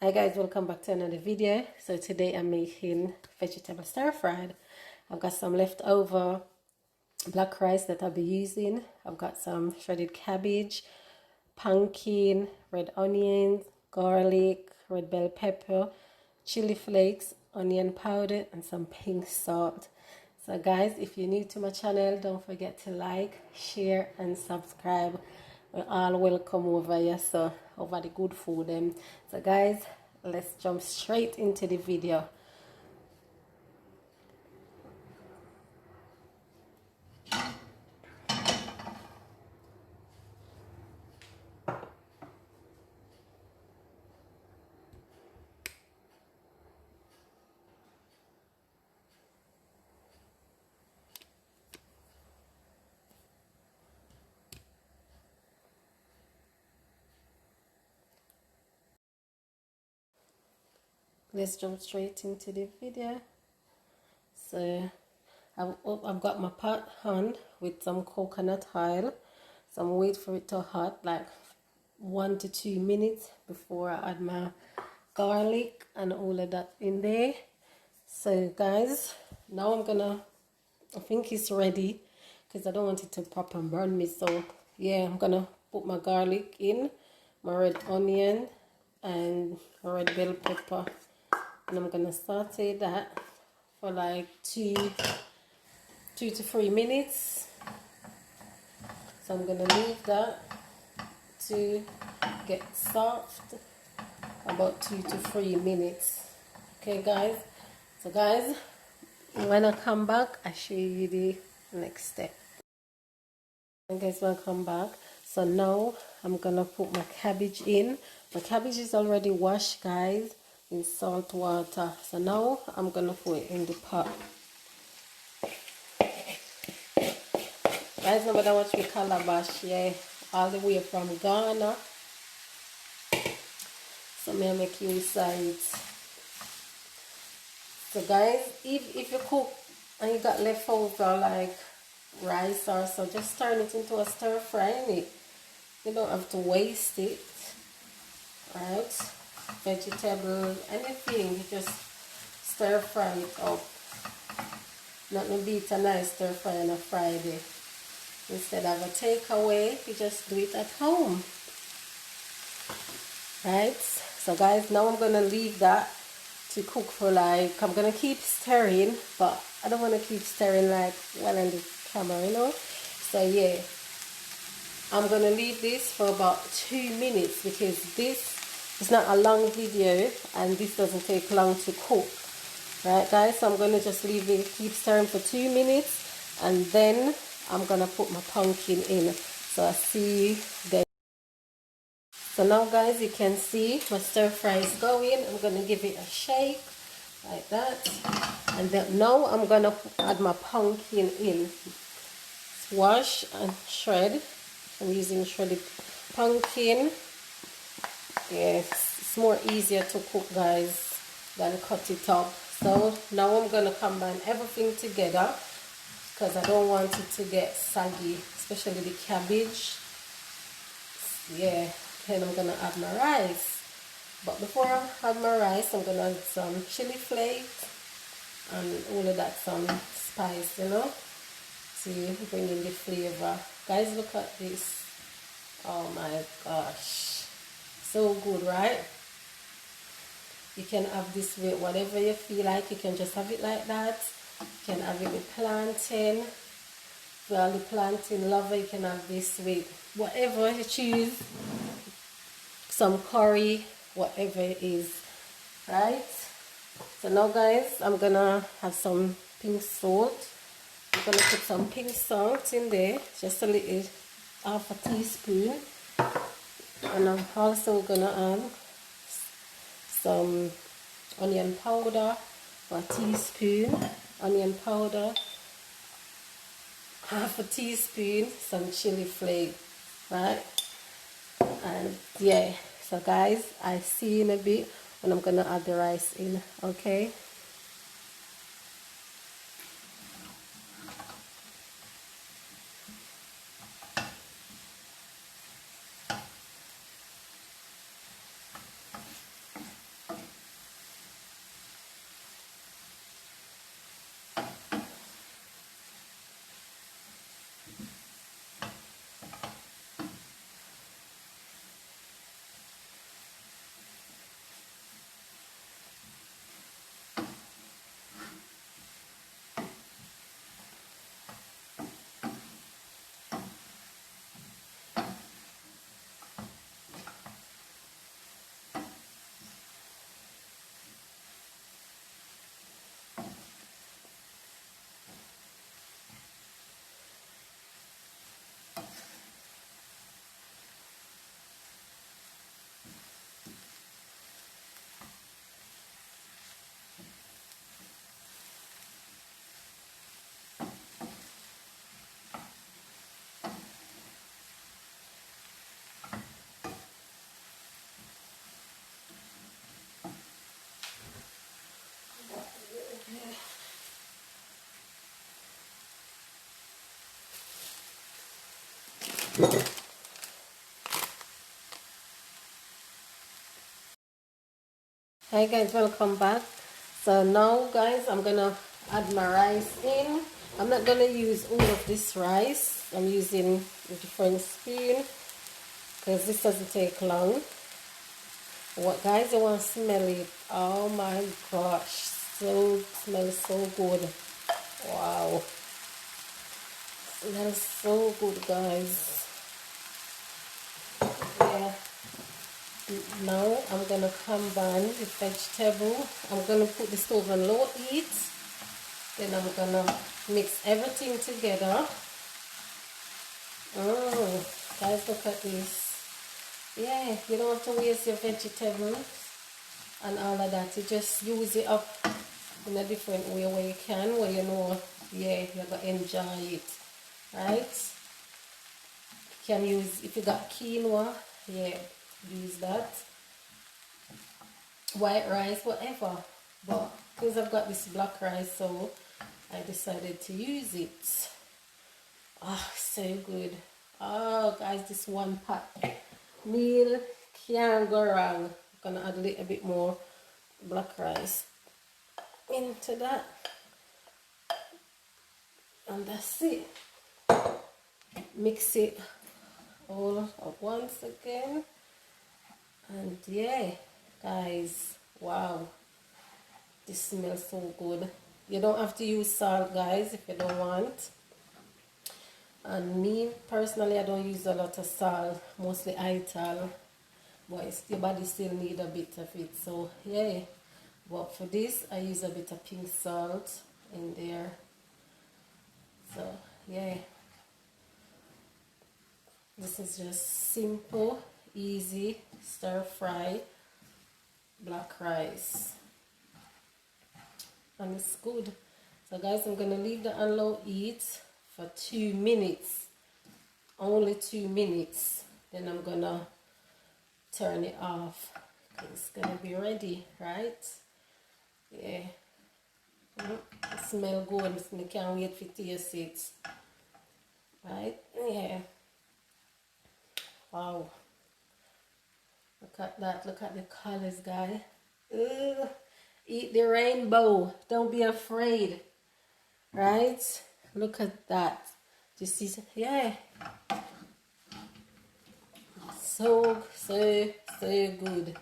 Hi guys, welcome back to another video. So today I'm making vegetable stir fried. I've got some leftover black rice that I'll be using. I've got some shredded cabbage, pumpkin, red onions, garlic, red bell pepper, chili flakes, onion powder, and some pink salt. So guys, if you're new to my channel, don't forget to like, share, and subscribe. We're all welcome over here, so over the good food. So guys, let's jump straight into the video. Let's jump straight into the video. So I've got my pot on with some coconut oil. So I'm wait for it to hot like 1 to 2 minutes before I add my garlic and all of that in there. So guys, now I think it's ready because I don't want it to pop and burn me. So yeah, I'm gonna put my garlic in, my red onion and red bell pepper, and I'm gonna saute that for like 2 to 3 minutes. So I'm gonna leave that to get soft about 2 to 3 minutes. Okay guys, so guys, when I come back I show you the next step. And guys, when I come back, so now I'm gonna put my cabbage in. My cabbage is already washed guys in salt water. So now I'm gonna put it in the pot. Guys, nobody watch me calabash, yeah, all the way from Ghana. So may I make you inside. So guys, if you cook and you got leftover like rice or so, just turn it into a stir fry in it. You don't have to waste it, right? Vegetable, anything, you just stir fry it up. Not no beat a nice stir fry on a Friday. Instead of a takeaway, you just do it at home, right? So guys, now I'm gonna leave that to cook for like, I'm gonna keep stirring, but I don't want to keep stirring like well in the camera, you know. So yeah, I'm gonna leave this for about 2 minutes because this is not a long video and this doesn't take long to cook, right guys? So I'm gonna just leave it, keep stirring for 2 minutes, and then I'm gonna put my pumpkin in. So I see you guys. So now guys, you can see my stir fry is going. I'm gonna give it a shake like that, and then now I'm gonna add my pumpkin in. Wash and shred. I'm using shredded pumpkin. Yes, it's more easier to cook guys than cut it up. So now I'm gonna combine everything together because I don't want it to get saggy, especially the cabbage. Yeah, then I'm gonna add my rice. But before I add my rice, I'm gonna add some chili flakes and all of that, some spice, you know, to bring in the flavor. Guys, look at this. Oh my gosh, so good, right? You can have this with whatever you feel like. You can just have it like that. You can have it with plantain. If you're the plantain lover, you can have this with whatever you choose. Some curry, whatever it is, right? So now guys, I'm gonna have some pink salt. I'm gonna put some pink salt in there, just a little, half a teaspoon. And I'm also gonna add some onion powder, a teaspoon, onion powder, half a teaspoon, some chili flake, right? And yeah, so guys, I see you in a bit when I'm gonna add the rice in, okay? Hi guys, welcome back. So now guys, I'm gonna add my rice in. I'm not gonna use all of this rice. I'm using a different spoon because this doesn't take long. What guys, you want to smell it? Oh my gosh, smells so good. Wow, smells so good guys. Yeah. Now I'm gonna combine the vegetable. I'm gonna put the stove on low heat. Then I'm gonna mix everything together. Oh, guys, look at this. Yeah, you don't have to waste your vegetables and all of that. You just use it up in a different way where you can, where you know, yeah, you're gonna enjoy it, right? You can use, if you got quinoa, yeah, use that. White rice, whatever. But because I've got this black rice, so I decided to use it. Oh, so good. Oh, guys, this one pot meal can't go wrong. I'm gonna add a little bit more black rice into that, and that's it. Mix it all at once again, and yeah, guys, wow, this smells so good. You don't have to use salt, guys, if you don't want. And me personally, I don't use a lot of salt, mostly ital, but your body still need a bit of it. So yeah, but for this I use a bit of pink salt in there. So yeah, this is just simple, easy stir fry black rice, and it's good. So guys, I'm gonna leave that on low heat for 2 minutes, only 2 minutes. Then I'm gonna turn it off. It's gonna be ready, right? Yeah. It smell good. I can't wait for taste it. Right? Yeah. Wow. Look at that. Look at the colors, guys. Ugh. Eat the rainbow. Don't be afraid. Right? Look at that. You see? Yeah. So good.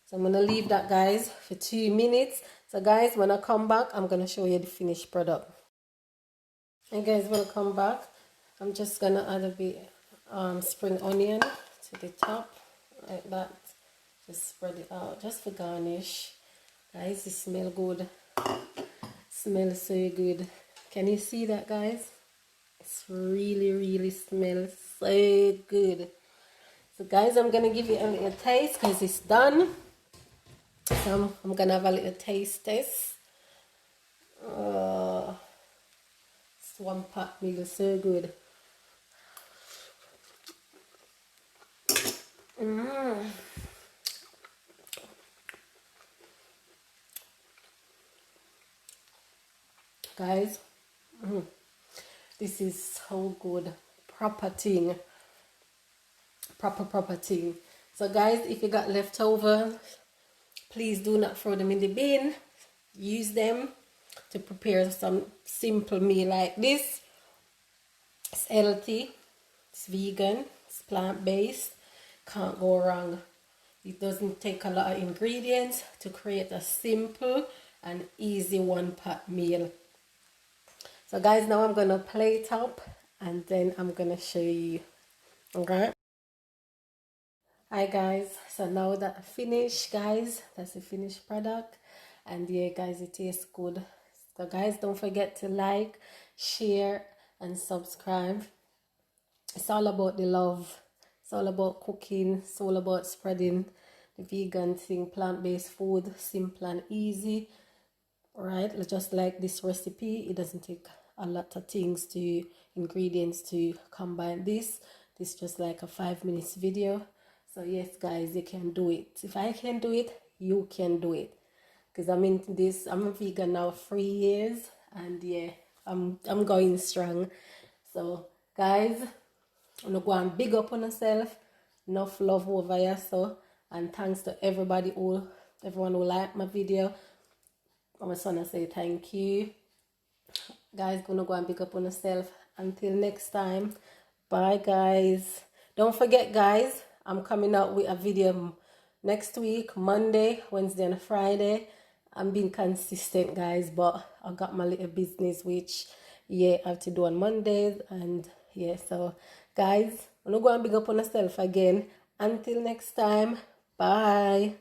So I'm gonna leave that, guys, for 2 minutes. So guys, when I come back, I'm gonna show you the finished product. Hey guys, welcome back. I'm just gonna add a bit spring onion to the top like that. Just spread it out just for garnish. Guys, it smells good. Smells so good. Can you see that, guys? It's really smells so good. So guys, I'm gonna give it a little taste because it's done. So I'm gonna have a little taste test. It's one pot meal, so good. Guys, this is so good. Proper thing. Proper thing. So guys, if you got leftover, please do not throw them in the bin. Use them to prepare some simple meal like this. It's healthy, it's vegan, it's plant-based. Can't go wrong. It doesn't take a lot of ingredients to create a simple and easy one-pot meal. So guys, now I'm gonna plate up and then I'm gonna show you. Okay. Hi guys, so now that finished, guys, that's the finished product, and yeah guys, it tastes good. So guys, don't forget to like, share and subscribe. It's all about the love. It's all about cooking. It's all about spreading the vegan thing, plant-based food, simple and easy. Right, just like this recipe, it doesn't take a lot of things to ingredients to combine this. This is just like a 5 minutes video. So yes guys, you can do it. If I can do it, you can do it, because I'm into this. I'm a vegan now 3 years, and yeah, I'm going strong. So guys, I'm gonna go and big up on yourself. Enough love over here, so, and thanks to everyone who liked my video. I just wanna say thank you. Guys, gonna go and big up on yourself. Until next time, bye guys. Don't forget guys, I'm coming out with a video next week, Monday, Wednesday and Friday. I'm being consistent guys, but I got my little business which I have to do on Mondays, and so guys, I'm gonna go and big up on yourself again. Until next time, bye.